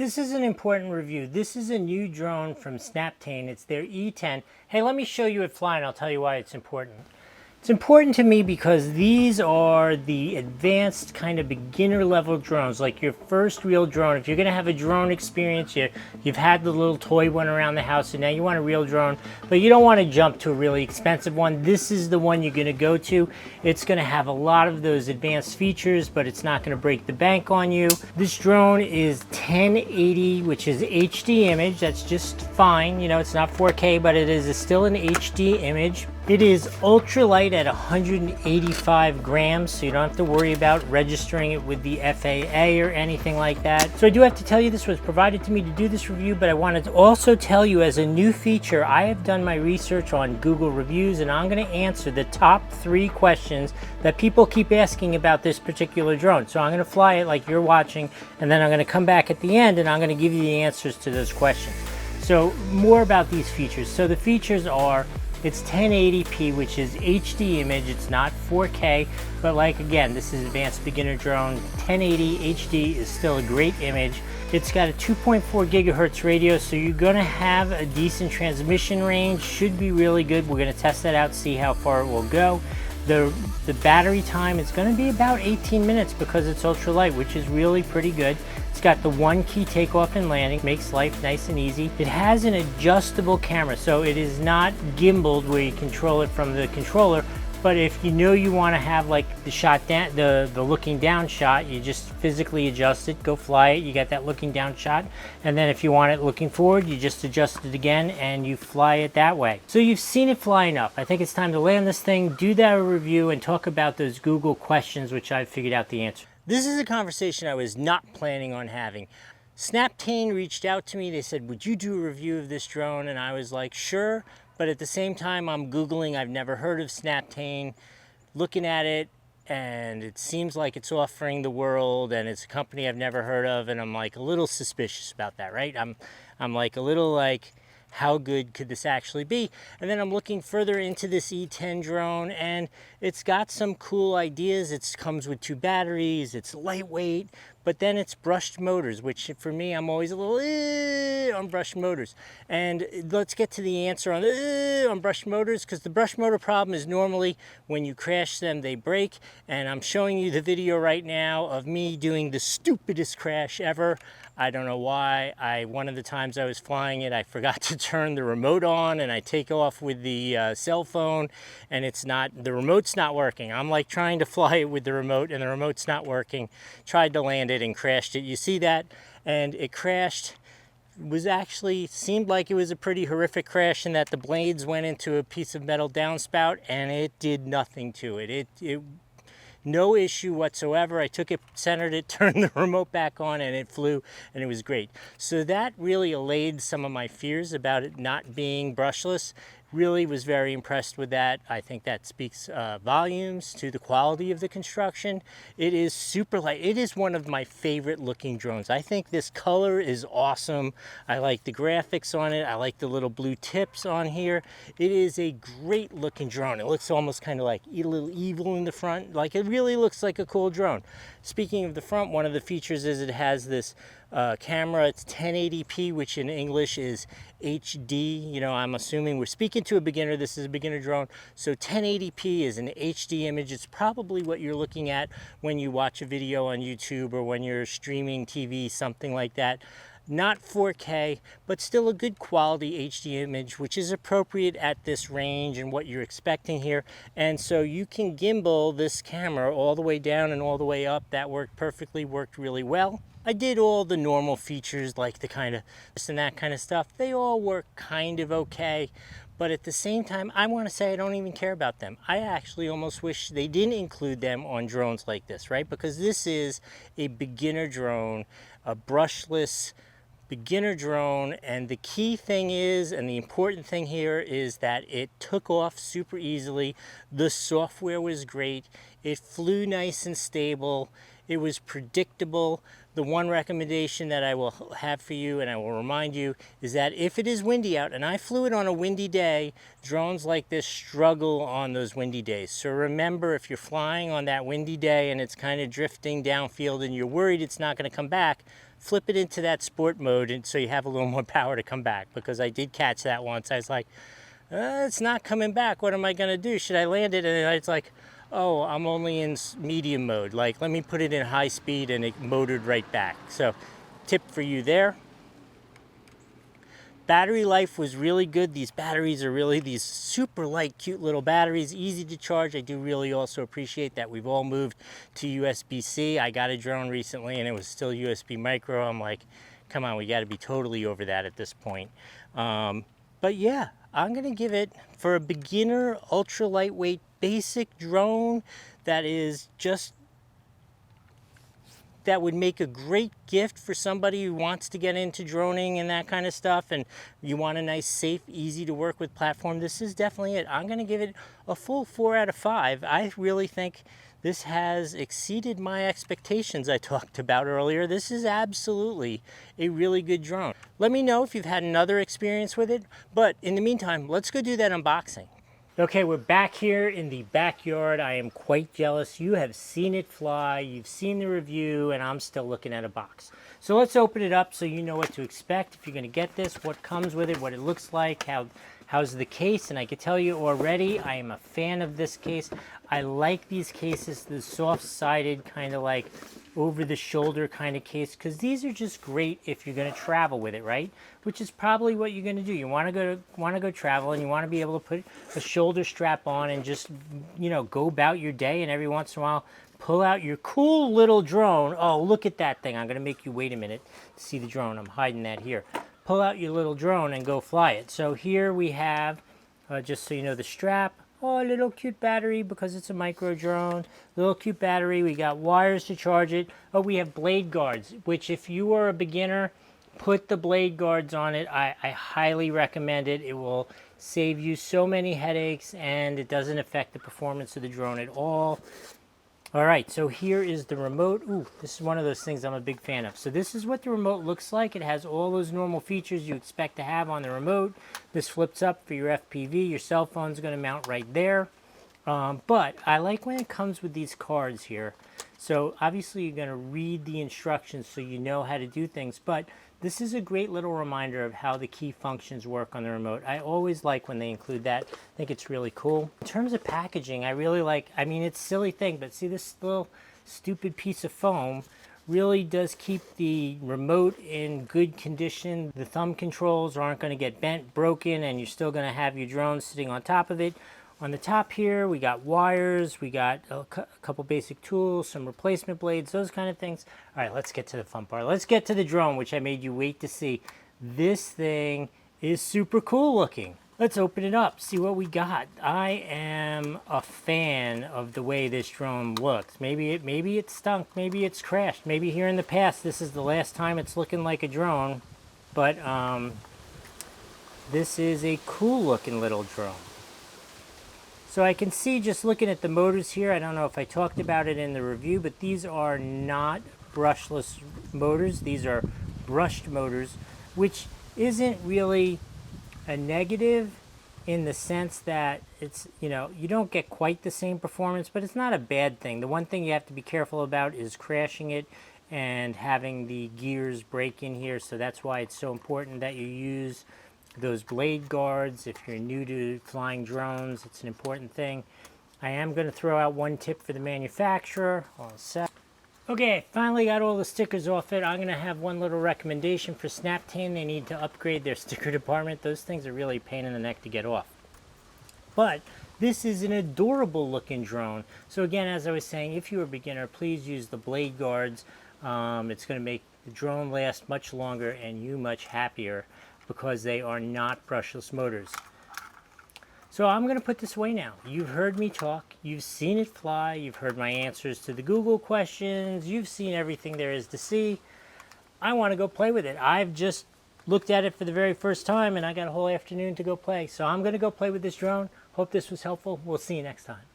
This is an important review. This is a new drone from Snaptane. It's their E10. Hey, let me show you it flying. I'll tell you why it's important. It's important to me because these are the advanced kind of beginner level drones, like your first real drone. If you're going to have a drone experience, you've had the little toy one around the house and now you want a real drone, but you don't want to jump to a really expensive one. This is the one you're going to go to. It's going to have a lot of those advanced features, but it's not going to break the bank on you. This drone is 1080, which is HD image. That's just fine. You know, it's not 4K, but it is still an HD image. It is ultralight at 185 grams, so you don't have to worry about registering it with the FAA or anything like that. So I do have to tell you, this was provided to me to do this review, but I wanted to also tell you, as a new feature, I have done my research on Google reviews, and I'm going to answer the top 3 questions that people keep asking about this particular drone. So I'm going to fly it like you're watching, and then I'm going to come back at the end and I'm going to give you the answers to those questions. So more about these features. So the features are, it's 1080p, which is HD image. It's not 4K, but like, again, this is advanced beginner drone. 1080 HD is still a great image. It's got a 2.4 gigahertz radio, so you're gonna have a decent transmission range. Should be really good. We're gonna test that out, see how far it will go. The battery time is going to be about 18 minutes because it's ultralight, which is really pretty good. It's got the 1-key takeoff and landing, makes life nice and easy. It has an adjustable camera, so it is not gimbaled where you control it from the controller. But if you know you want to have like the shot down, the looking down shot, you just physically adjust it, go fly it, you get that looking down shot. And then if you want it looking forward, you just adjust it again and you fly it that way. So you've seen it fly enough. I think it's time to land this thing, do that review, and talk about those Google questions, which I've figured out the answer. This is a conversation I was not planning on having. Snaptane reached out to me. They said, would you do a review of this drone? And I was like, sure. But at the same time, I'm Googling, I've never heard of Snaptane, looking at it, and it seems like it's offering the world, and it's a company I've never heard of, and I'm like a little suspicious about that, right? I'm like a little like, how good could this actually be? And then I'm looking further into this E10 drone, and it's got some cool ideas. It comes with 2 batteries, it's lightweight, but then it's brushed motors, which for me, I'm always a little on brushed motors. And let's get to the answer on brushed motors, because the brushed motor problem is normally when you crash them, they break. And I'm showing you the video right now of me doing the stupidest crash ever. I don't know why. One of the times I was flying it, I forgot to turn the remote on, and I take off with the cell phone, and the remote's not working. I'm like trying to fly it with the remote, and the remote's not working. Tried to land it and crashed it. You see that? And it crashed. Seemed like it was a pretty horrific crash, in that the blades went into a piece of metal downspout and it did nothing to it. No issue whatsoever. I took it, centered it, turned the remote back on, and it flew, and it was great. So that really allayed some of my fears about it not being brushless. Really was very impressed with that. I think that speaks volumes to the quality of the construction. It is super light. It is one of my favorite looking drones. I think this color is awesome. I like the graphics on it. I like the little blue tips on here. It is a great looking drone. It looks almost kind of like a little evil in the front. Like, it really looks like a cool drone. Speaking of the front, one of the features is it has this camera. It's 1080p, which in English is HD. You know, I'm assuming we're speaking to a beginner. This is a beginner drone. So 1080p is an HD image. It's probably what you're looking at when you watch a video on YouTube or when you're streaming TV, something like that. Not 4K, but still a good quality HD image, which is appropriate at this range and what you're expecting here. And so you can gimbal this camera all the way down and all the way up. That worked perfectly, worked really well. I did all the normal features, like the kind of this and that kind of stuff. They all work kind of okay, but at the same time, I want to say I don't even care about them. I actually almost wish they didn't include them on drones like this, right? Because this is a beginner drone, a brushless beginner drone, and the key thing is, and the important thing here is, that it took off super easily. The software was great. It flew nice and stable. It was predictable. The one recommendation that I will have for you, and I will remind you, is that if it is windy out, and I flew it on a windy day, drones like this struggle on those windy days. So remember, if you're flying on that windy day and it's kind of drifting downfield and you're worried it's not going to come back, flip it into that sport mode, and so you have a little more power to come back, because I did catch that once. I was like, it's not coming back. What am I going to do? Should I land it? And it's like, oh, I'm only in medium mode. Like, let me put it in high speed, and it motored right back. So tip for you there. Battery life was really good. These batteries are really these super light, cute little batteries, easy to charge. I do really also appreciate that we've all moved to USB-C. I got a drone recently and it was still USB micro. I'm like, come on, we got to be totally over that at this point. But yeah, I'm going to give it, for a beginner, ultra lightweight, basic drone that is just, that would make a great gift for somebody who wants to get into droning and that kind of stuff, and you want a nice, safe, easy to work with platform. This is definitely it. I'm going to give it a full 4 out of 5. I really think this has exceeded my expectations I talked about earlier. This is absolutely a really good drone. Let me know if you've had another experience with it, but in the meantime, let's go do that unboxing. Okay, we're back here in the backyard. I am quite jealous. You have seen it fly, you've seen the review, and I'm still looking at a box. So let's open it up so you know what to expect if you're going to get this, what comes with it, what it looks like, how's the case. And I can tell you already, I am a fan of this case. I like these cases, the soft-sided kind of like over-the-shoulder kind of case, because these are just great if you're going to travel with it, right? Which is probably what you're going to do. You want to go travel, and you want to be able to put a shoulder strap on and just, you know, go about your day, and every once in a while pull out your cool little drone. Oh, look at that thing. I'm going to make you wait a minute to see the drone. I'm hiding that here. Pull out your little drone and go fly it. So here we have, just so you know, the strap. Oh, a little cute battery because it's a micro drone. Little cute battery. We got wires to charge it. Oh, we have blade guards, which if you are a beginner, put the blade guards on it. I highly recommend it. It will save you so many headaches, and it doesn't affect the performance of the drone at all. All right, so here is the remote. Ooh, this is one of those things I'm a big fan of. So this is what the remote looks like. It has all those normal features you expect to have on the remote. This flips up for your FPV. Your cell phone's going to mount right there. But I like when it comes with these cards here. So obviously you're going to read the instructions so you know how to do things. But this is a great little reminder of how the key functions work on the remote. I always like when they include that. I think it's really cool. In terms of packaging, I really like, I mean, it's a silly thing, but see this little stupid piece of foam really does keep the remote in good condition. The thumb controls aren't going to get bent, broken, and you're still going to have your drone sitting on top of it. On the top here, we got wires, we got a couple basic tools, some replacement blades, those kind of things. All right, let's get to the fun part. Let's get to the drone, which I made you wait to see. This thing is super cool looking. Let's open it up, see what we got. I am a fan of the way this drone looks. Maybe it stunk, maybe it's crashed. Maybe here in the past, this is the last time it's looking like a drone. But this is a cool looking little drone. So I can see just looking at the motors here, I don't know if I talked about it in the review, but these are not brushless motors. These are brushed motors, which isn't really a negative in the sense that it's, you know, you don't get quite the same performance, but it's not a bad thing. The one thing you have to be careful about is crashing it and having the gears break in here. So that's why it's so important that you use those blade guards. If you're new to flying drones, it's an important thing. I am going to throw out one tip for the manufacturer. All set. Okay, finally got all the stickers off it. I'm going to have one little recommendation for Snaptane. They need to upgrade their sticker department. Those things are really a pain in the neck to get off. But this is an adorable looking drone. So again, as I was saying, if you're a beginner, please use the blade guards. It's going to make the drone last much longer and you much happier, because they are not brushless motors. So I'm going to put this away now. You've heard me talk. You've seen it fly. You've heard my answers to the Google questions. You've seen everything there is to see. I want to go play with it. I've just looked at it for the very first time, and I got a whole afternoon to go play. So I'm going to go play with this drone. Hope this was helpful. We'll see you next time.